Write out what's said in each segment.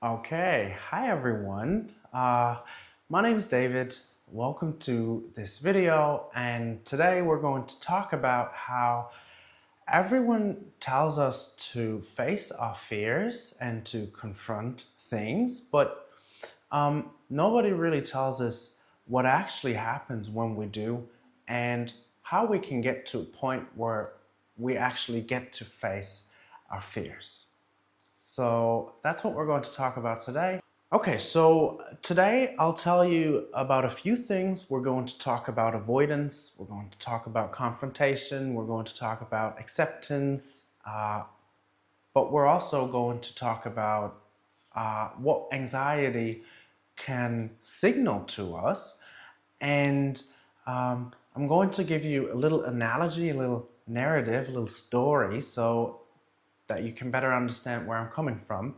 Okay, hi everyone. My name is David. Welcome to this video, and today we're going to talk about how everyone tells us to face our fears and to confront things, but nobody really tells us what actually happens when we do and how we can get to a point where we actually get to face our fears. So that's what we're going to talk about today. Okay, so today I'll tell you about a few things. We're going to talk about avoidance, we're going to talk about confrontation, we're going to talk about acceptance, but we're also going to talk about what anxiety can signal to us. And I'm going to give you a little analogy, a little narrative, a little story, so that you can better understand where I'm coming from.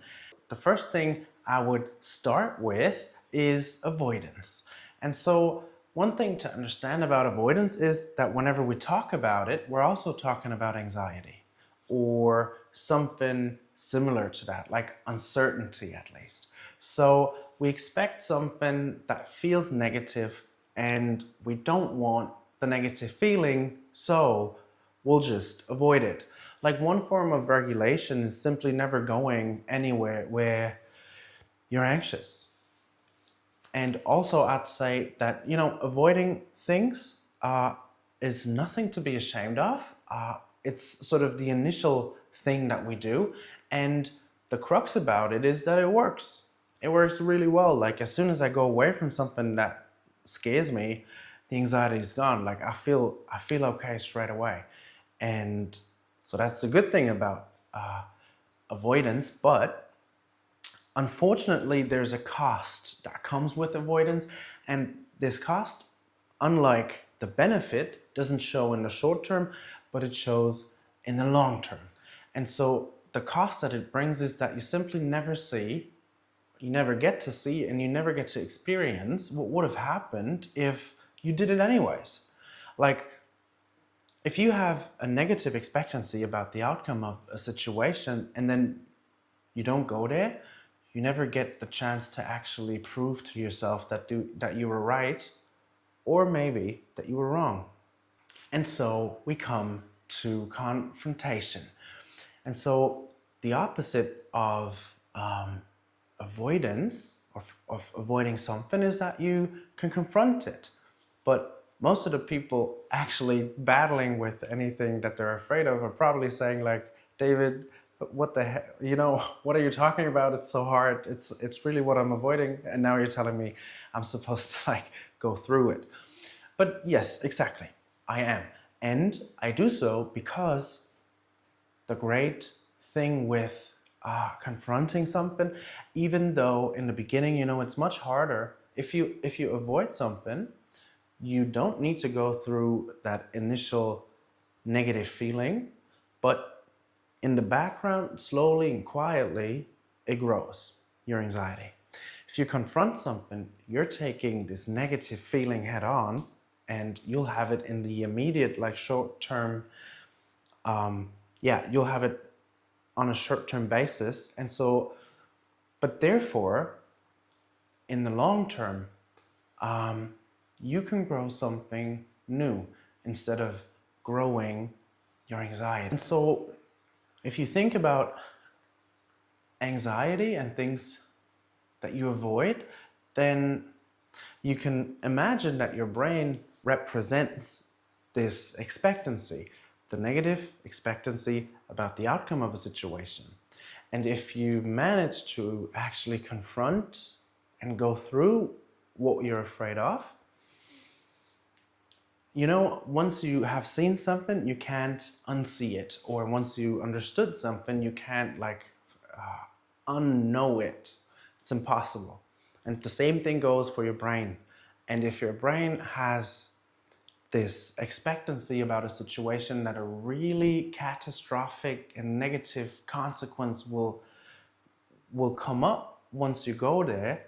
The first thing I would start with is avoidance. And so one thing to understand about avoidance is that whenever we talk about it, we're also talking about anxiety or something similar to that, like uncertainty at least. So we expect something that feels negative and we don't want the negative feeling, so we'll just avoid it. Like one form of regulation is simply never going anywhere where you're anxious. And also I'd say that, avoiding things is nothing to be ashamed of. It's sort of the initial thing that we do. And the crux about it is that it works. It works really well. Like as soon as I go away from something that scares me, the anxiety is gone. Like I feel okay straight away. And so that's the good thing about avoidance. But unfortunately, there's a cost that comes with avoidance, and this cost, unlike the benefit, doesn't show in the short term, but it shows in the long term. And so the cost that it brings is that you simply never see, you never get to see, and you never get to experience what would have happened if you did it anyways. Like, if you have a negative expectancy about the outcome of a situation and then you don't go there, you never get the chance to actually prove to yourself that you were right, or maybe that you were wrong. And so we come to confrontation. And so the opposite of avoidance, of avoiding something, is that you can confront it. But most of the people actually battling with anything that they're afraid of are probably saying like, David, what the heck, what are you talking about? It's so hard. It's really what I'm avoiding. And now you're telling me I'm supposed to like go through it. But yes, exactly, I am. And I do so because the great thing with confronting something, even though in the beginning, it's much harder. If you avoid something, you don't need to go through that initial negative feeling, but in the background, slowly and quietly, it grows, your anxiety. If you confront something, you're taking this negative feeling head on, and you'll have it in the immediate, like short term, you'll have it on a short term basis. And so, but therefore, in the long term, you can grow something new instead of growing your anxiety. And so, if you think about anxiety and things that you avoid, then you can imagine that your brain represents this expectancy, the negative expectancy about the outcome of a situation. And if you manage to actually confront and go through what you're afraid of, once you have seen something, you can't unsee it. Or once you understood something, you can't unknow it. It's impossible. And the same thing goes for your brain. And if your brain has this expectancy about a situation that a really catastrophic and negative consequence will come up once you go there,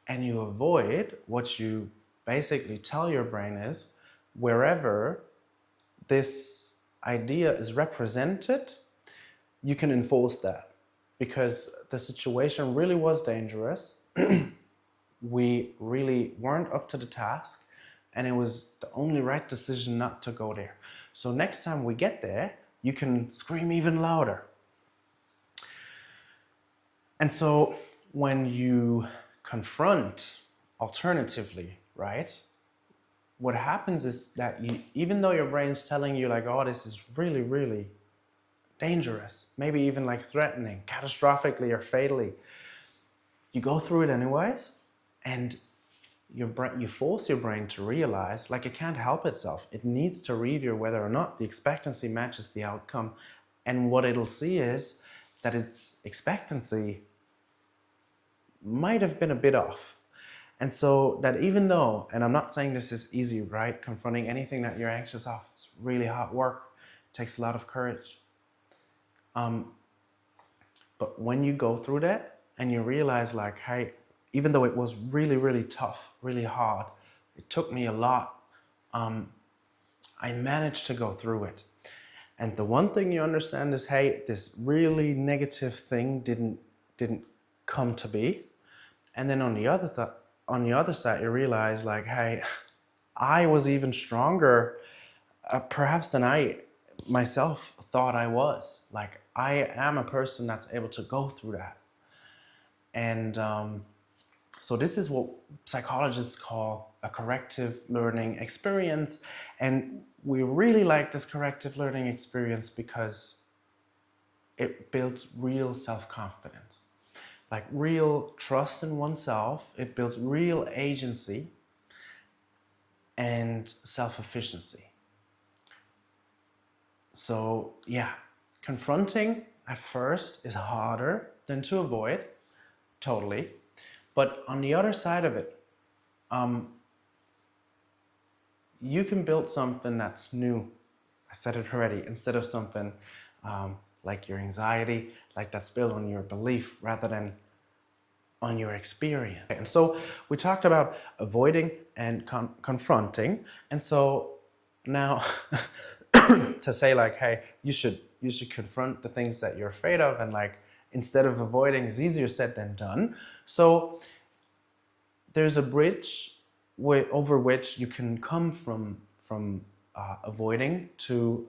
and you avoid, what you basically tell your brain is, wherever this idea is represented, you can enforce that. because the situation really was dangerous. We really weren't up to the task, and it was the only right decision not to go there. So next time we get there, you can scream even louder. And so when you confront alternatively, right, what happens is that you, even though your brain's telling you like, oh, this is really, really dangerous, maybe even like threatening, catastrophically or fatally, you go through it anyways, and you force your brain to realize, like, it can't help itself. It needs to review whether or not the expectancy matches the outcome. And what it'll see is that its expectancy might have been a bit off. And so that even though, and I'm not saying this is easy, right? Confronting anything that you're anxious of, it's really hard work. It takes a lot of courage. But when you go through that and you realize like, hey, even though it was really, really tough, really hard, it took me a lot, I managed to go through it. And the one thing you understand is, hey, this really negative thing didn't come to be. And then on the other side, you realize like, hey, I was even stronger, perhaps than I myself thought I was. Like, I am a person that's able to go through that. And so this is what psychologists call a corrective learning experience. And we really like this corrective learning experience because it builds real self-confidence, like real trust in oneself. It builds real agency and self-efficiency. So yeah, confronting at first is harder than to avoid, totally. But on the other side of it, you can build something that's new. I said it already, instead of something like your anxiety, like that's built on your belief rather than on your experience. And so we talked about avoiding and confronting. And so now to say like, hey, you should confront the things that you're afraid of, and like, instead of avoiding is easier said than done. So there's a bridge over which you can come from avoiding to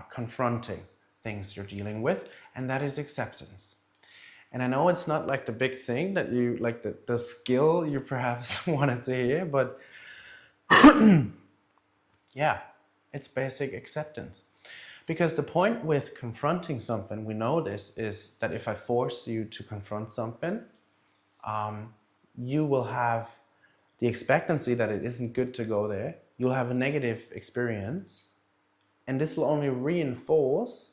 confronting things you're dealing with, and that is acceptance. And I know it's not like the big thing that you, like the skill you perhaps wanted to hear, but yeah, it's basic acceptance. Because the point with confronting something, we know this, is that if I force you to confront something, you will have the expectancy that it isn't good to go there. You'll have a negative experience, and this will only reinforce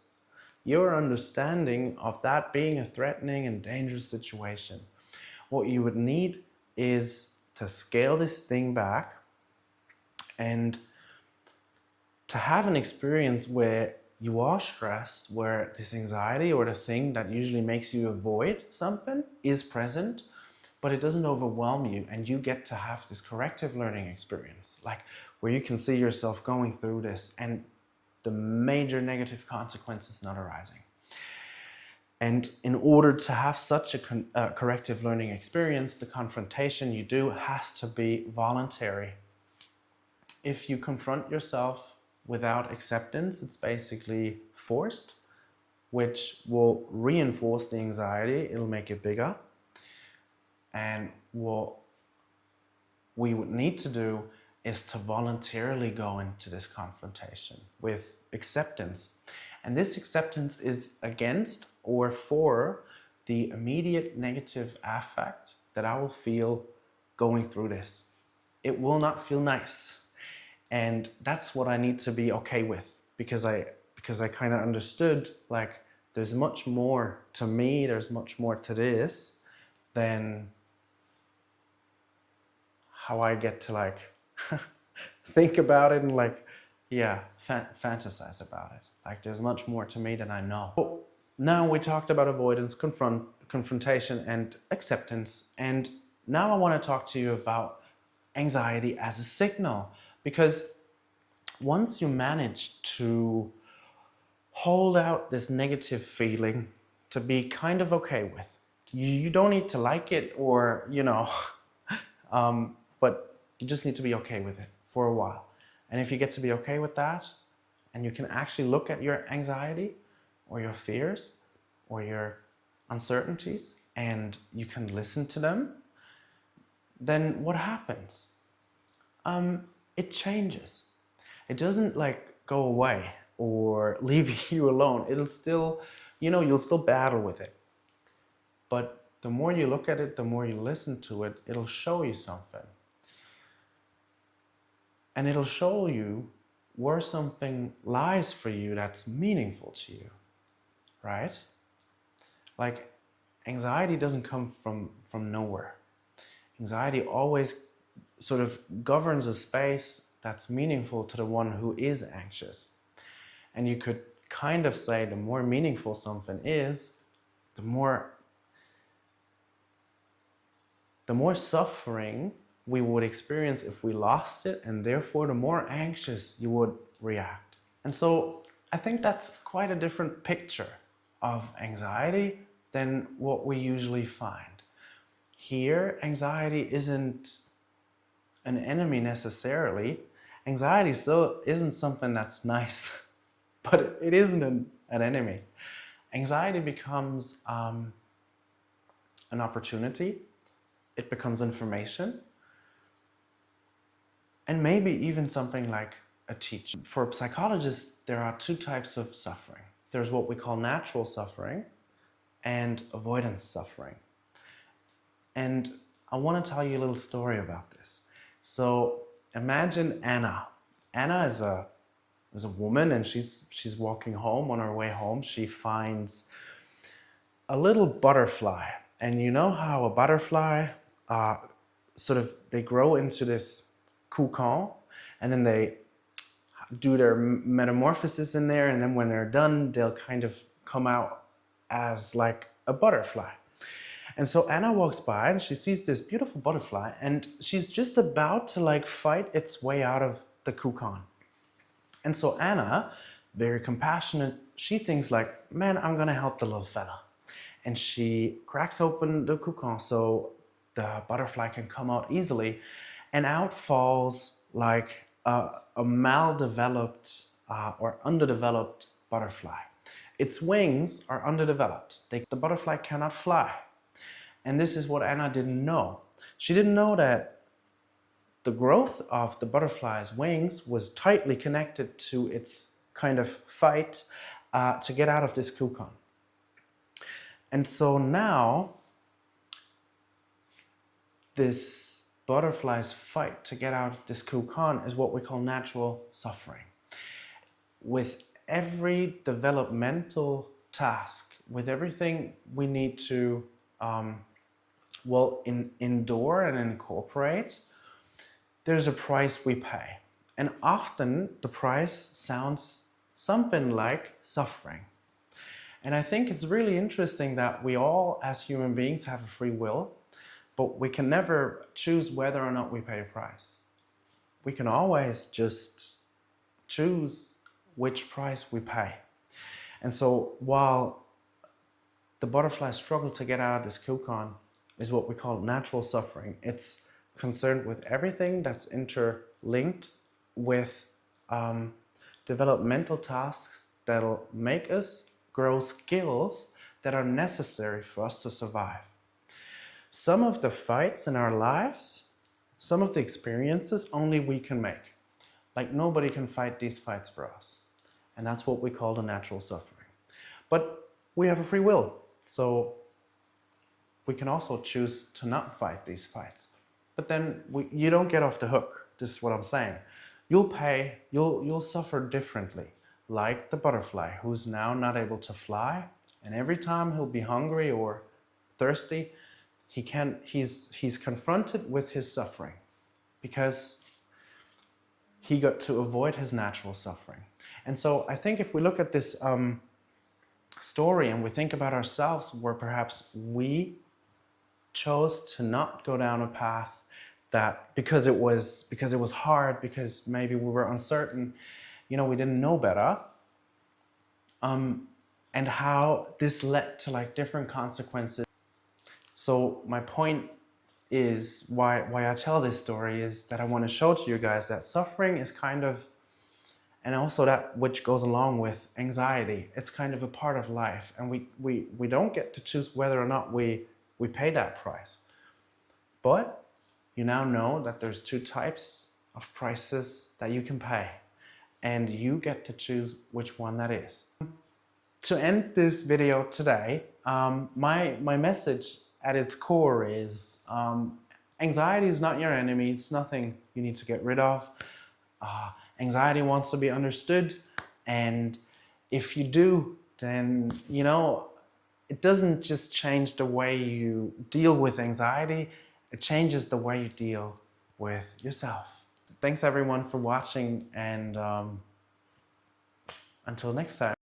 your understanding of that being a threatening and dangerous situation. What you would need is to scale this thing back and to have an experience where you are stressed, where this anxiety or the thing that usually makes you avoid something is present, but it doesn't overwhelm you, and you get to have this corrective learning experience, like where you can see yourself going through this and the major negative consequences not arising. And in order to have such a corrective learning experience, the confrontation you do has to be voluntary. If you confront yourself without acceptance, it's basically forced, which will reinforce the anxiety. It'll make it bigger. And what we would need to do is to voluntarily go into this confrontation with acceptance. And this acceptance is against or for the immediate negative affect that I will feel going through this. It will not feel nice. And that's what I need to be okay with, because I kind of understood, like, there's much more to me, there's much more to this than how I get to like think about it and like, yeah, fantasize about it. Like, there's much more to me than I know. So now we talked about avoidance, confrontation, and acceptance. And now I want to talk to you about anxiety as a signal. Because once you manage to hold out this negative feeling, to be kind of okay with. You don't need to like it or, but you just need to be okay with it for a while. And if you get to be okay with that, and you can actually look at your anxiety or your fears or your uncertainties and you can listen to them, then what happens? It changes. It doesn't like go away or leave you alone. It'll still, you'll still battle with it. But the more you look at it, the more you listen to it, it'll show you something. And it'll show you where something lies for you that's meaningful to you, right? Like, anxiety doesn't come from nowhere. Anxiety always sort of governs a space that's meaningful to the one who is anxious. And you could kind of say the more meaningful something is, the more suffering we would experience if we lost it, and therefore the more anxious you would react. And so I think that's quite a different picture of anxiety than what we usually find. Here, anxiety isn't an enemy necessarily. Anxiety still isn't something that's nice, but it isn't an enemy. Anxiety becomes an opportunity. It becomes information, and maybe even something like a teacher. For psychologists, there are two types of suffering. There's what we call natural suffering and avoidance suffering. And I want to tell you a little story about this. So imagine Anna. Anna is a woman, and she's walking home. On her way home, she finds a little butterfly. And you know how a butterfly they grow into this cocoon, and then they do their metamorphosis in there, and then when they're done, they'll kind of come out as like a butterfly. And so Anna walks by and she sees this beautiful butterfly, and she's just about to like fight its way out of the cocoon. And so Anna, very compassionate, she thinks like, man, I'm gonna help the little fella. And she cracks open the cocoon so the butterfly can come out easily, and out falls like a maldeveloped or underdeveloped butterfly. Its wings are underdeveloped. The butterfly cannot fly. And this is what Anna didn't know. She didn't know that the growth of the butterfly's wings was tightly connected to its kind of fight to get out of this cocoon. And so now, this butterfly's fight to get out of this cocoon is what we call natural suffering. With every developmental task, with everything we need to endure and incorporate, there's a price we pay. And often the price sounds something like suffering. And I think it's really interesting that we all, as human beings, have a free will, but we can never choose whether or not we pay a price. We can always just choose which price we pay. And so while the butterfly struggle to get out of this cocoon is what we call natural suffering, it's concerned with everything that's interlinked with developmental tasks that'll make us grow skills that are necessary for us to survive. Some of the fights in our lives, some of the experiences only we can make. Like nobody can fight these fights for us. And that's what we call the natural suffering. But we have a free will, so we can also choose to not fight these fights. But then you don't get off the hook. This is what I'm saying. You'll suffer differently, like the butterfly who's now not able to fly, and every time he'll be hungry or thirsty, he's confronted with his suffering because he got to avoid his natural suffering. And so I think if we look at this story and we think about ourselves where perhaps we chose to not go down a path that because it was hard, because maybe we were uncertain, we didn't know better. and how this led to like different consequences. So my point is why I tell this story is that I want to show to you guys that suffering is kind of, and also that which goes along with anxiety, it's kind of a part of life, and we don't get to choose whether or not we pay that price. But you now know that there's two types of prices that you can pay, and you get to choose which one that is. To end this video today, my message at its core is anxiety is not your enemy. It's nothing you need to get rid of. Anxiety wants to be understood, and if you do, then you know it doesn't just change the way you deal with anxiety, it changes the way you deal with yourself. Thanks everyone for watching, and until next time.